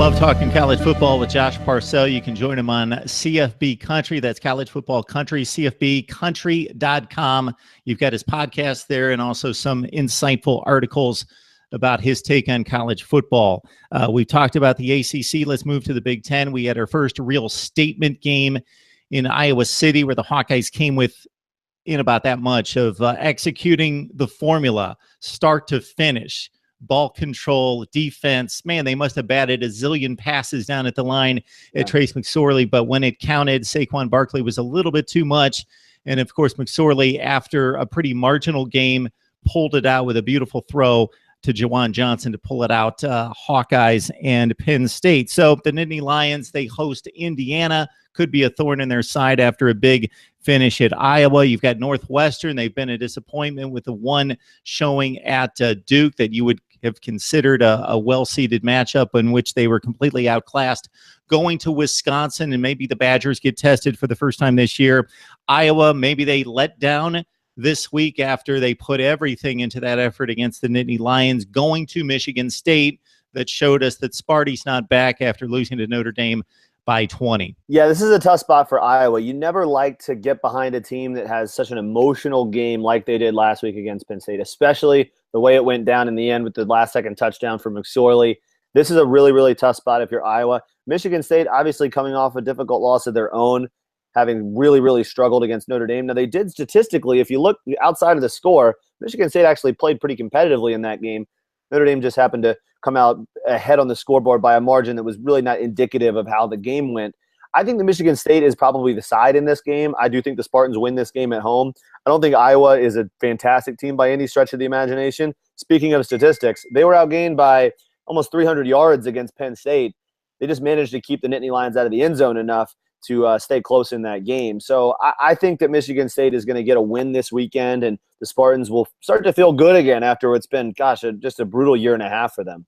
Love talking college football with Josh Parcell. You can join him on CFB Country. That's College Football Country, CFBcountry.com. You've got his podcast there and also some insightful articles about his take on college football. We've talked about the ACC. Let's move to the Big Ten. We had our first real statement game in Iowa City where the Hawkeyes came in about that much of executing the formula, start to finish. Ball control, defense. Man, they must have batted a zillion passes down at the line at Trace McSorley, but when it counted, Saquon Barkley was a little bit too much. And of course, McSorley, after a pretty marginal game, pulled it out with a beautiful throw to Jawan Johnson to pull it out, Hawkeyes and Penn State. So the Nittany Lions, they host Indiana, could be a thorn in their side after a big finish at Iowa. You've got Northwestern. They've been a disappointment with the one showing at Duke that you would have considered a well-seeded matchup in which they were completely outclassed. Going to Wisconsin, and maybe the Badgers get tested for the first time this year. Iowa, maybe they let down this week after they put everything into that effort against the Nittany Lions. Going to Michigan State, that showed us that Sparty's not back after losing to Notre Dame by 20. Yeah, this is a tough spot for Iowa. You never like to get behind a team that has such an emotional game like they did last week against Penn State, especially the way it went down in the end with the last-second touchdown from McSorley. This is a really, really tough spot if you're Iowa. Michigan State, obviously coming off a difficult loss of their own, having really, really struggled against Notre Dame. Now, they did statistically, if you look outside of the score, Michigan State actually played pretty competitively in that game. Notre Dame just happened to come out ahead on the scoreboard by a margin that was really not indicative of how the game went. I think the Michigan State is probably the side in this game. I do think the Spartans win this game at home. I don't think Iowa is a fantastic team by any stretch of the imagination. Speaking of statistics, they were outgained by almost 300 yards against Penn State. They just managed to keep the Nittany Lions out of the end zone enough to stay close in that game. So I think that Michigan State is going to get a win this weekend, and the Spartans will start to feel good again after it's been, just a brutal year and a half for them.